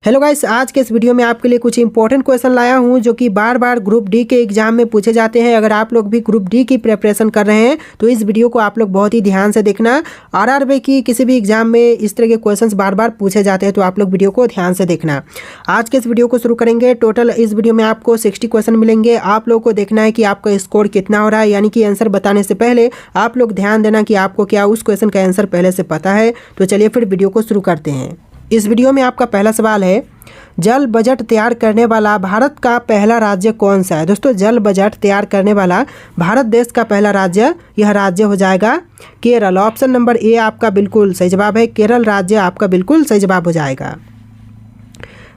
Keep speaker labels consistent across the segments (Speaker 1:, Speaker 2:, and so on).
Speaker 1: Hello guys, आज के इस वीडियो में आपके लिए कुछ इंपॉर्टेंट क्वेश्चन लाया हूं जो कि बार बार ग्रुप डी के एग्जाम में पूछे जाते हैं। अगर आप लोग भी ग्रुप डी की प्रिपरेशन कर रहे हैं तो इस वीडियो को आप लोग बहुत ही ध्यान से देखना। आरआरबी की किसी भी एग्जाम में इस तरह के क्वेश्चंस बार बार पूछे जाते हैं तो आप लोग वीडियो को ध्यान से देखना। आज के इस वीडियो को शुरू करेंगे। टोटल इस वीडियो में आपको 60 क्वेश्चन मिलेंगे। आप लोग को देखना है कि आपका स्कोर कितना हो रहा है, यानी कि आंसर बताने से पहले आप लोग ध्यान देना कि आपको क्या उस क्वेश्चन का आंसर पहले से पता है। तो चलिए फिर वीडियो को शुरू करते हैं। इस वीडियो में आपका पहला सवाल है, जल बजट तैयार करने वाला भारत का पहला राज्य कौन सा है। दोस्तों, जल बजट तैयार करने वाला भारत देश का पहला राज्य, यह राज्य हो जाएगा केरल। ऑप्शन नंबर ए आपका बिल्कुल सही जवाब है। केरल राज्य आपका बिल्कुल सही जवाब हो जाएगा।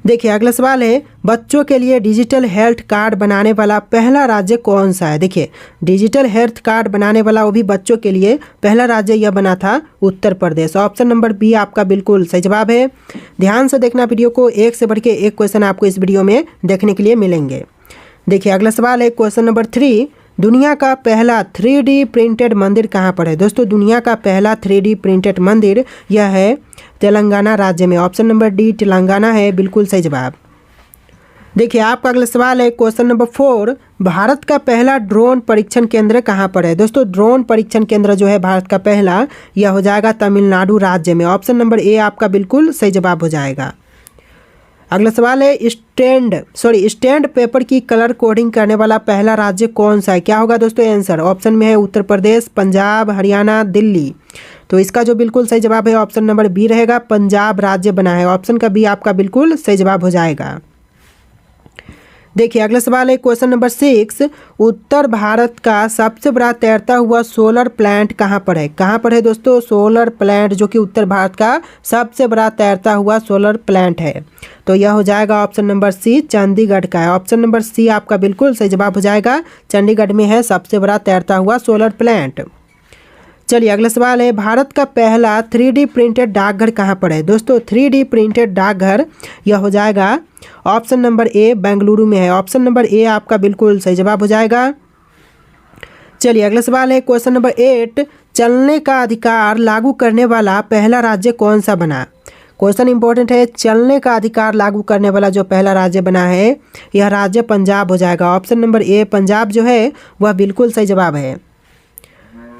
Speaker 1: देखिए अगला सवाल है, बच्चों के लिए डिजिटल हेल्थ कार्ड बनाने वाला पहला राज्य कौन सा है। देखिए, डिजिटल हेल्थ कार्ड बनाने वाला वो भी बच्चों के लिए पहला राज्य यह बना था Uttar Pradesh. Option number B आपका बिल्कुल सही जवाब है। ध्यान से देखना वीडियो को, एक से बढ़ के एक क्वेश्चन आपको इस वीडियो में देखने के लिए मिलेंगे। देखिए अगला सवाल है, क्वेश्चन नंबर 3, दुनिया का पहला 3D प्रिंटेड मंदिर कहाँ पर है। दोस्तों, दुनिया का पहला 3D प्रिंटेड मंदिर यह है तेलंगाना राज्य में। ऑप्शन नंबर डी तेलंगाना है बिल्कुल सही जवाब। देखिए आपका अगला सवाल है, क्वेश्चन नंबर 4, भारत का पहला ड्रोन परीक्षण केंद्र कहाँ पर है। दोस्तों, ड्रोन परीक्षण केंद्र जो है भारत का पहला, यह हो जाएगा तमिलनाडु राज्य में। ऑप्शन नंबर ए आपका बिल्कुल सही जवाब हो जाएगा। अगला सवाल है, स्टैंड पेपर की कलर कोडिंग करने वाला पहला राज्य कौन सा है। क्या होगा दोस्तों आंसर। ऑप्शन में है उत्तर प्रदेश, पंजाब, हरियाणा, दिल्ली। तो इसका जो बिल्कुल सही जवाब है ऑप्शन नंबर बी रहेगा, पंजाब राज्य बना है। ऑप्शन का बी आपका बिल्कुल सही जवाब हो जाएगा। देखिए अगला सवाल है, क्वेश्चन नंबर 6, उत्तर भारत का सबसे बड़ा तैरता हुआ सोलर प्लांट कहाँ पर है। कहाँ पर है दोस्तों सोलर प्लांट, जो कि उत्तर भारत का सबसे बड़ा तैरता हुआ सोलर प्लांट है। तो यह हो जाएगा ऑप्शन नंबर सी, चंडीगढ़ का है। ऑप्शन नंबर सी आपका बिल्कुल सही जवाब हो जाएगा। चंडीगढ़ में है सबसे बड़ा तैरता हुआ सोलर प्लांट। चलिए अगला सवाल है, भारत का पहला 3D प्रिंटेड डाकघर कहाँ पर है। दोस्तों, 3D प्रिंटेड डाकघर यह हो जाएगा ऑप्शन नंबर ए, बेंगलुरु में है। ऑप्शन नंबर ए आपका बिल्कुल सही जवाब हो जाएगा। चलिए अगला सवाल है, क्वेश्चन नंबर 8, चलने का अधिकार लागू करने वाला पहला राज्य कौन सा बना। क्वेश्चन इंपॉर्टेंट है। चलने का अधिकार लागू करने वाला जो पहला राज्य बना है यह राज्य पंजाब हो जाएगा। ऑप्शन नंबर ए पंजाब जो है वह बिल्कुल सही जवाब है।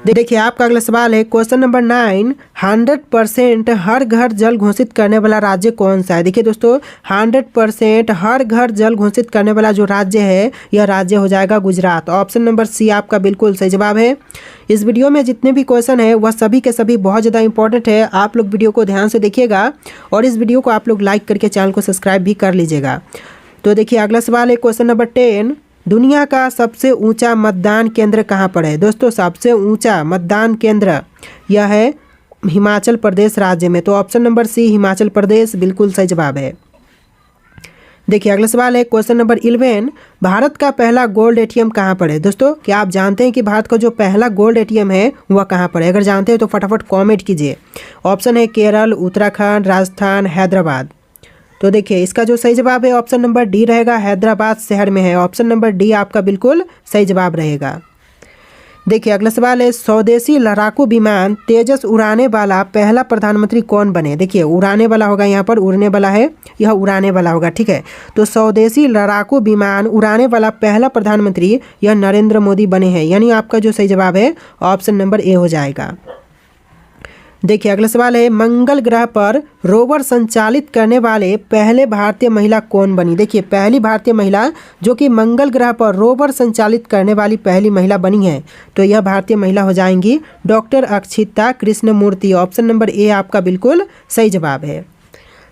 Speaker 1: देखिए आपका अगला सवाल है, क्वेश्चन नंबर 9, 100% हर घर जल घोषित करने वाला राज्य कौन सा है। देखिए दोस्तों, 100% हर घर जल घोषित करने वाला जो राज्य है यह राज्य हो जाएगा गुजरात। ऑप्शन नंबर सी आपका बिल्कुल सही जवाब है। इस वीडियो में जितने भी क्वेश्चन है वह सभी के सभी बहुत ज़्यादा इंपॉर्टेंट है। आप लोग वीडियो को ध्यान से देखिएगा और इस वीडियो को आप लोग लाइक करके चैनल को सब्सक्राइब भी कर लीजिएगा। तो देखिए अगला सवाल है, क्वेश्चन नंबर 10, दुनिया का सबसे ऊंचा मतदान केंद्र कहाँ पर है। दोस्तों, सबसे ऊंचा मतदान केंद्र यह है हिमाचल प्रदेश राज्य में। तो ऑप्शन नंबर सी हिमाचल प्रदेश बिल्कुल सही जवाब है। देखिए अगला सवाल है, क्वेश्चन नंबर 11, भारत का पहला गोल्ड एटीएम कहाँ पर है। दोस्तों, क्या आप जानते हैं कि भारत का जो पहला गोल्ड एटीएम है वह कहाँ पर है। अगर जानते हैं तो फटाफट कॉमेंट कीजिए। ऑप्शन है केरल, उत्तराखंड, राजस्थान, हैदराबाद। तो देखिए इसका जो सही जवाब है ऑप्शन नंबर डी रहेगा, हैदराबाद शहर में है। ऑप्शन नंबर डी आपका बिल्कुल सही जवाब रहेगा। देखिए अगला सवाल है, स्वदेशी लड़ाकू विमान तेजस उड़ाने वाला पहला प्रधानमंत्री कौन बने। देखिए उड़ाने वाला होगा, यहाँ पर उड़ने वाला है, यह उड़ाने वाला होगा, ठीक है। तो स्वदेशी लड़ाकू विमान उड़ाने वाला पहला प्रधानमंत्री यह नरेंद्र मोदी बने हैं, यानी आपका जो सही जवाब है ऑप्शन नंबर ए हो जाएगा। देखिए अगला सवाल है, मंगल ग्रह पर रोवर संचालित करने वाले पहले भारतीय महिला कौन बनी। देखिए पहली भारतीय महिला जो कि मंगल ग्रह पर रोवर संचालित करने वाली पहली महिला बनी है तो यह भारतीय महिला हो जाएंगी doctor Akshita Krishnamurthy. Option number A आपका बिल्कुल सही जवाब है।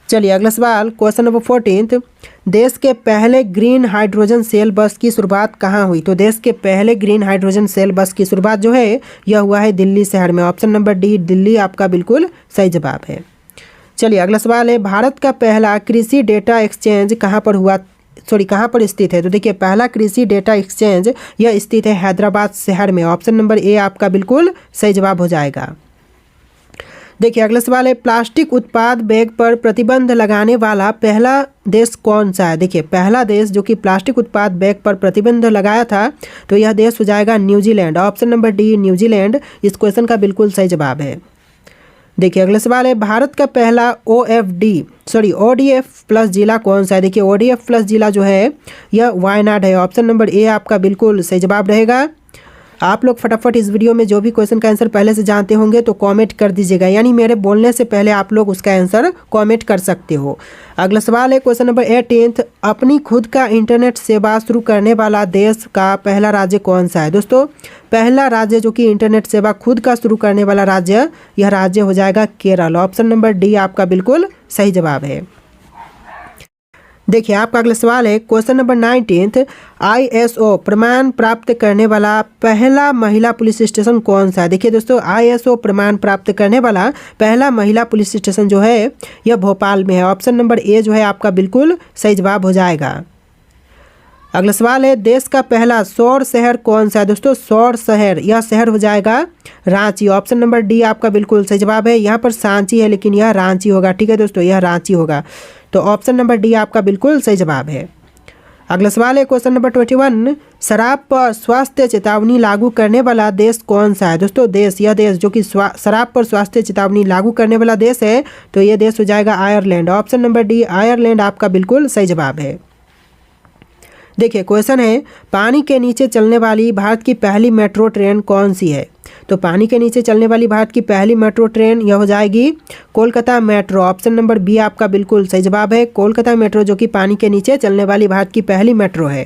Speaker 1: चलिए अगला सवाल, क्वेश्चन नंबर 14, देश के पहले ग्रीन हाइड्रोजन सेल बस की शुरुआत कहाँ हुई। तो देश के पहले ग्रीन हाइड्रोजन सेल बस की शुरुआत जो है यह हुआ है दिल्ली शहर में। ऑप्शन नंबर डी दिल्ली आपका बिल्कुल सही जवाब है। चलिए अगला सवाल है, भारत का पहला कृषि डेटा एक्सचेंज कहाँ पर स्थित है। तो देखिए पहला कृषि डेटा एक्सचेंज यह स्थित है हैदराबाद शहर में। ऑप्शन नंबर ए आपका बिल्कुल सही जवाब हो जाएगा। देखिए अगला सवाल है, प्लास्टिक उत्पाद बैग पर प्रतिबंध लगाने वाला पहला देश कौन सा है। देखिए पहला देश जो कि प्लास्टिक उत्पाद बैग पर प्रतिबंध लगाया था तो यह देश हो जाएगा New Zealand. Option number D New Zealand इस क्वेश्चन का बिल्कुल सही जवाब है। देखिए अगला सवाल है, भारत का पहला ODF प्लस जिला कौन सा है। देखिए ODF प्लस जिला जो है यह वायनाड है। ऑप्शन नंबर ए आपका बिल्कुल सही जवाब रहेगा। आप लोग फटाफट इस वीडियो में जो भी क्वेश्चन का आंसर पहले से जानते होंगे तो कमेंट कर दीजिएगा, यानी मेरे बोलने से पहले आप लोग उसका आंसर कमेंट कर सकते हो। अगला सवाल है क्वेश्चन नंबर 18, अपनी खुद का इंटरनेट सेवा शुरू करने वाला देश का पहला राज्य कौन सा है। दोस्तों पहला राज्य जो कि इंटरनेट सेवा खुद का शुरू करने वाला राज्य, यह राज्य हो जाएगा केरल। ऑप्शन नंबर डी आपका बिल्कुल सही जवाब है। देखिए आपका अगला सवाल है क्वेश्चन नंबर 19, ISO प्रमाण प्राप्त करने वाला पहला महिला पुलिस स्टेशन कौन सा है। देखिए दोस्तों ISO प्रमाण प्राप्त करने वाला पहला महिला पुलिस स्टेशन जो है यह भोपाल में है। ऑप्शन नंबर ए जो है आपका बिल्कुल सही जवाब हो जाएगा। अगला सवाल है, देश का पहला सौर शहर कौन सा है। दोस्तों सौर शहर, यह शहर हो जाएगा रांची। ऑप्शन नंबर डी आपका बिल्कुल सही जवाब है। यहाँ पर सांची है लेकिन यह रांची होगा। ठीक है दोस्तों, यह रांची होगा, तो ऑप्शन नंबर डी आपका बिल्कुल सही जवाब है। अगला सवाल है क्वेश्चन नंबर 21, शराब पर स्वास्थ्य चेतावनी लागू करने वाला देश कौन सा है। दोस्तों यह देश जो कि शराब पर स्वास्थ्य चेतावनी लागू करने वाला देश है तो यह देश हो जाएगा Ireland. Option number D Ireland आपका बिल्कुल सही जवाब है। देखिए क्वेश्चन है, पानी के नीचे चलने वाली भारत की पहली मेट्रो ट्रेन कौन सी है। तो पानी के नीचे चलने वाली भारत की पहली मेट्रो ट्रेन यह हो जाएगी Kolkata metro. Option number B आपका बिल्कुल सही जवाब है। कोलकाता मेट्रो जो कि पानी के नीचे चलने वाली भारत की पहली मेट्रो है।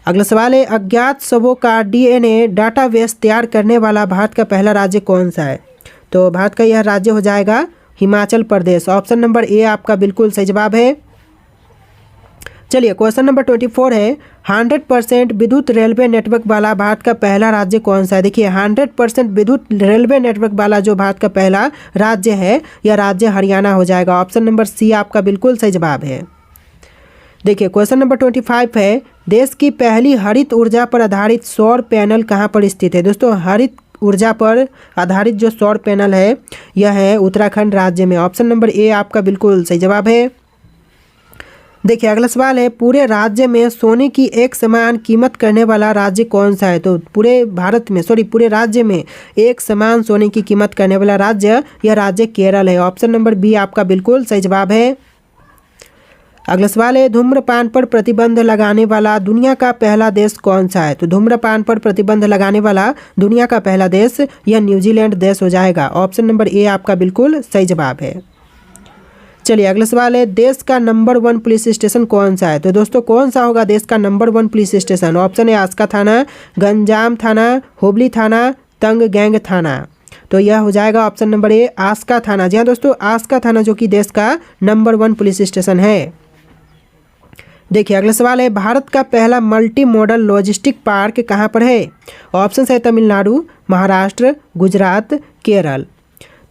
Speaker 1: अगला सवाल है, अज्ञात शवों का DNA डाटाबेस तैयार करने वाला भारत का पहला राज्य कौन सा है। तो भारत का यह राज्य हो जाएगा Himachal Pradesh. Option number A आपका बिल्कुल सही जवाब है। चलिए क्वेश्चन नंबर 24 है, 100% विद्युत रेलवे नेटवर्क वाला भारत का पहला राज्य कौन सा है। देखिए 100% विद्युत रेलवे नेटवर्क वाला जो भारत का पहला राज्य है यह राज्य हरियाणा हो जाएगा। ऑप्शन नंबर सी आपका बिल्कुल सही जवाब है। देखिए क्वेश्चन नंबर 25 है, देश की पहली हरित ऊर्जा पर आधारित सौर पैनल कहाँ पर स्थित है। दोस्तों हरित ऊर्जा पर आधारित जो सौर पैनल है यह है उत्तराखंड राज्य में। ऑप्शन नंबर ए आपका बिल्कुल सही जवाब है। देखिए अगला सवाल है, पूरे राज्य में सोने की एक समान कीमत करने वाला राज्य कौन सा है। तो पूरे राज्य में एक समान सोने की कीमत करने वाला राज्य यह राज्य केरल है। ऑप्शन नंबर बी आपका बिल्कुल सही जवाब है। अगला सवाल है, धूम्रपान पर प्रतिबंध लगाने वाला दुनिया का पहला देश कौन सा है। तो धूम्रपान पर प्रतिबंध लगाने वाला दुनिया का पहला देश यह न्यूजीलैंड देश हो जाएगा। ऑप्शन नंबर ए आपका बिल्कुल सही जवाब है। चलिए अगला सवाल है, देश का नंबर 1 पुलिस स्टेशन कौन सा है। तो दोस्तों कौन सा होगा देश का नंबर 1 पुलिस स्टेशन। ऑप्शन है आस्का थाना, गंजाम थाना, हुबली थाना, तंग गैंग थाना। तो यह हो जाएगा ऑप्शन नंबर ए आस्का थाना। जी हाँ दोस्तों, आस्का थाना जो कि देश का नंबर 1 पुलिस स्टेशन है। देखिए अगला सवाल है, भारत का पहला मल्टी मॉडल लॉजिस्टिक पार्क कहाँ पर है। ऑप्शन है तमिलनाडु, महाराष्ट्र, गुजरात, केरल।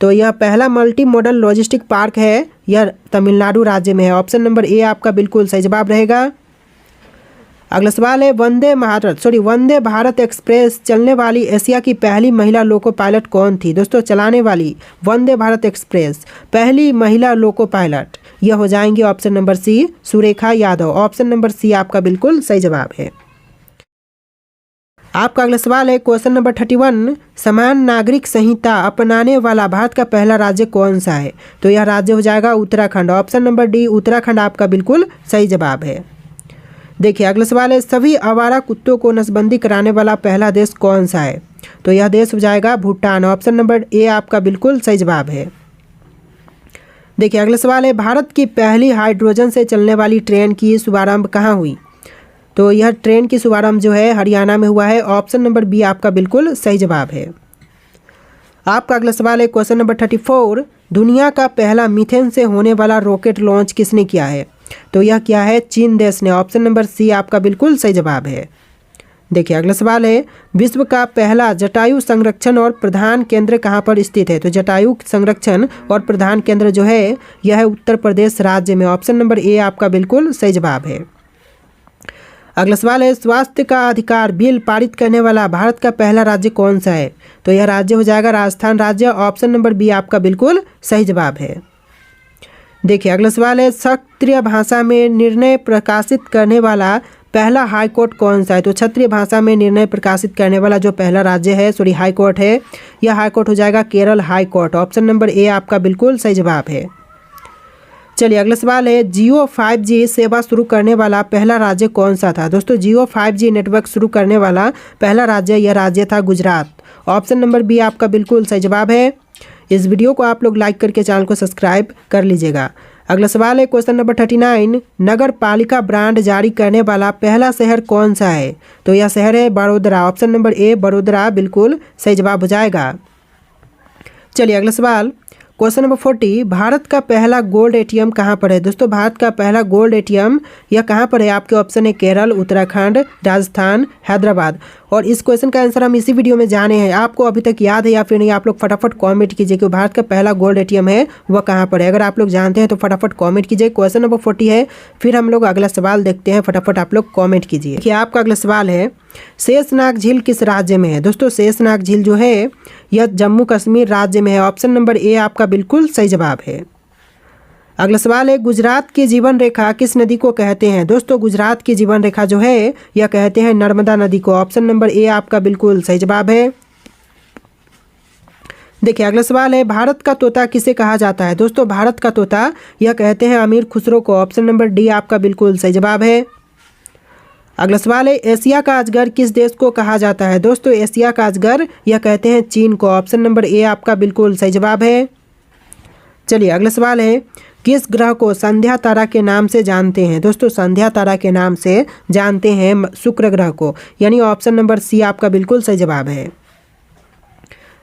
Speaker 1: तो यह पहला मल्टी मॉडल लॉजिस्टिक पार्क है, यह तमिलनाडु राज्य में है। ऑप्शन नंबर ए आपका बिल्कुल सही जवाब रहेगा। अगला सवाल है, वंदे भारत एक्सप्रेस चलने वाली एशिया की पहली महिला लोको पायलट कौन थी। दोस्तों चलाने वाली वंदे भारत एक्सप्रेस पहली महिला लोको पायलट यह हो जाएंगे option number C Surekha Yadav. Option number C आपका बिल्कुल सही जवाब है। आपका अगला सवाल है क्वेश्चन नंबर 31, समान नागरिक संहिता अपनाने वाला भारत का पहला राज्य कौन सा है। तो यह राज्य हो जाएगा Uttarakhand. Option number D Uttarakhand आपका बिल्कुल सही जवाब है। देखिए अगला सवाल है, सभी आवारा कुत्तों को नसबंदी कराने वाला पहला देश कौन सा है। तो यह देश हो जाएगा भूटान। ऑप्शन नंबर ए आपका बिल्कुल सही जवाब है। देखिए अगला सवाल है, भारत की पहली हाइड्रोजन से चलने वाली ट्रेन की शुभारंभ कहाँ हुई। तो यह ट्रेन की शुभारंभ जो है हरियाणा में हुआ है। ऑप्शन नंबर बी आपका बिल्कुल सही जवाब है। आपका अगला सवाल है क्वेश्चन नंबर 34, दुनिया का पहला मीथेन से होने वाला रॉकेट लॉन्च किसने किया है। तो यह क्या है, चीन देश ने। ऑप्शन नंबर सी आपका बिल्कुल सही जवाब है। देखिए अगला सवाल है, विश्व का पहला जटायु संरक्षण और प्रधान केंद्र कहाँ पर स्थित है। तो जटायु संरक्षण और प्रधान केंद्र जो है यह है उत्तर प्रदेश राज्य में। ऑप्शन नंबर ए आपका बिल्कुल सही जवाब है। अगला सवाल है, स्वास्थ्य का अधिकार बिल पारित करने वाला भारत का पहला राज्य कौन सा है। तो यह राज्य हो जाएगा राजस्थान राज्य। ऑप्शन नंबर बी आपका बिल्कुल सही जवाब है। देखिए अगला सवाल है, क्षत्रिय भाषा में निर्णय प्रकाशित करने वाला पहला हाई कोर्ट कौन सा है? तो क्षत्रिय भाषा में निर्णय प्रकाशित करने वाला जो पहला राज्य है हाई कोर्ट है, यह हाई कोर्ट हो जाएगा Kerala high court. Option number A आपका बिल्कुल सही जवाब है। चलिए अगला सवाल है, जियो 5G सेवा शुरू करने वाला पहला राज्य कौन सा था? दोस्तों जियो 5G नेटवर्क शुरू करने वाला पहला राज्य, यह राज्य था गुजरात। ऑप्शन नंबर बी आपका बिल्कुल सही जवाब है। इस वीडियो को आप लोग लाइक करके चैनल को सब्सक्राइब कर लीजिएगा। अगला सवाल है क्वेश्चन नंबर 39, नगर पालिका ब्रांड जारी करने वाला पहला शहर कौन सा है? तो यह शहर है बड़ोदरा। ऑप्शन नंबर ए बड़ोदरा बिल्कुल सही जवाब हो जाएगा। चलिए अगला सवाल क्वेश्चन नंबर 40, भारत का पहला गोल्ड एटीएम कहाँ पर है? दोस्तों भारत का पहला गोल्ड एटीएम यह कहाँ पर है? आपके ऑप्शन है केरल, उत्तराखंड, राजस्थान, हैदराबाद। और इस क्वेश्चन का आंसर हम इसी वीडियो में जाने हैं। आपको अभी तक याद है या फिर नहीं, आप लोग फटाफट कमेंट कीजिए कि भारत का पहला गोल्ड एटीएम है वह कहाँ पर है। अगर आप लोग जानते हैं तो फटाफट कमेंट कीजिए। क्वेश्चन नंबर 40 है। फिर हम लोग अगला सवाल देखते हैं, फटाफट आप लोग कमेंट कीजिए। देखिए आपका अगला सवाल है, शेषनाग झील किस राज्य में है? दोस्तों शेषनाग झील जो है यह जम्मू कश्मीर राज्य में है। ऑप्शन नंबर ए आपका बिल्कुल सही जवाब है। अगला सवाल है, गुजरात की जीवन रेखा किस नदी को कहते हैं? दोस्तों गुजरात की जीवन रेखा जो है यह कहते हैं नर्मदा नदी को। ऑप्शन नंबर ए आपका बिल्कुल सही जवाब है। देखिए अगला सवाल है, भारत का तोता किसे कहा जाता है? दोस्तों भारत का तोता यह कहते हैं अमीर खुसरो को। ऑप्शन नंबर डी आपका बिल्कुल सही जवाब है। अगला सवाल है, एशिया का अजगर किस देश को कहा जाता है? दोस्तों एशिया का अजगर यह कहते हैं चीन को। ऑप्शन नंबर ए आपका बिल्कुल सही जवाब है। चलिए अगला सवाल है, किस ग्रह को संध्या तारा के नाम से जानते हैं? दोस्तों संध्या तारा के नाम से जानते हैं शुक्र ग्रह को, यानी ऑप्शन नंबर सी आपका बिल्कुल सही जवाब है।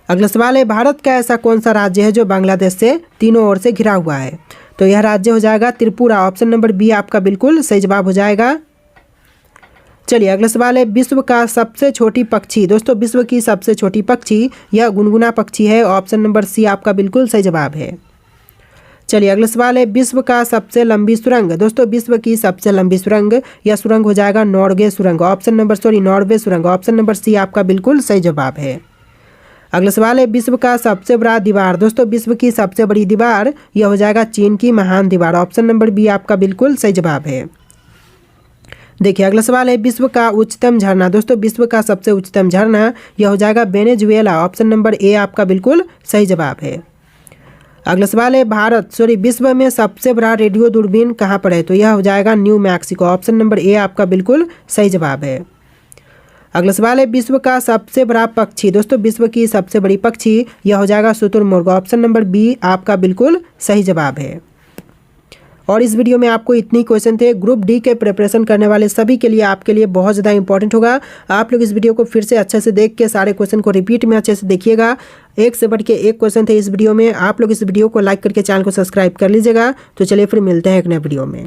Speaker 1: अगला सवाल है, भारत का ऐसा कौन सा राज्य है जो बांग्लादेश से तीनों ओर से घिरा हुआ है? तो यह राज्य हो जाएगा त्रिपुरा। ऑप्शन नंबर बी आपका बिल्कुल सही जवाब हो जाएगा। चलिए अगला सवाल है, विश्व का सबसे छोटी पक्षी? दोस्तों विश्व की सबसे छोटी पक्षी यह गुनगुना पक्षी है। ऑप्शन नंबर सी आपका बिल्कुल सही जवाब है। चलिए अगला सवाल है, विश्व का सबसे लंबी सुरंग? दोस्तों विश्व की सबसे लंबी सुरंग, यह सुरंग हो जाएगा नॉर्वे सुरंग। नॉर्वे सुरंग। ऑप्शन नंबर सी आपका बिल्कुल सही जवाब है। अगला सवाल है, विश्व का सबसे बड़ा दीवार? दोस्तों विश्व की सबसे बड़ी दीवार यह हो जाएगा चीन की महान दीवार। ऑप्शन नंबर बी आपका बिल्कुल सही जवाब है। देखिए अगला सवाल है, विश्व का उच्चतम झरना? दोस्तों विश्व का सबसे उच्चतम झरना यह हो जाएगा वेनेजुएला। ऑप्शन नंबर ए आपका बिल्कुल सही जवाब है। अगला सवाल है, विश्व में सबसे बड़ा रेडियो दूरबीन कहाँ पर है? तो यह हो जाएगा new Mexico. Option number A आपका बिल्कुल सही जवाब है। अगला सवाल है, विश्व का सबसे बड़ा पक्षी? दोस्तों विश्व की सबसे बड़ी पक्षी यह हो जाएगा शुतुरमुर्ग। ऑप्शन नंबर बी आपका बिल्कुल सही जवाब है। और इस वीडियो में आपको इतनी क्वेश्चन थे। ग्रुप डी के प्रिपरेशन करने वाले सभी के लिए आपके लिए बहुत ज़्यादा इंपॉर्टेंट होगा। आप लोग इस वीडियो को फिर से अच्छे से देख के सारे क्वेश्चन को रिपीट में अच्छे से देखिएगा। एक से बढ़ के एक क्वेश्चन थे इस वीडियो में। आप लोग इस वीडियो को लाइक करके चैनल को सब्सक्राइब कर लीजिएगा। तो चलिए फिर मिलते हैं एक नए वीडियो में।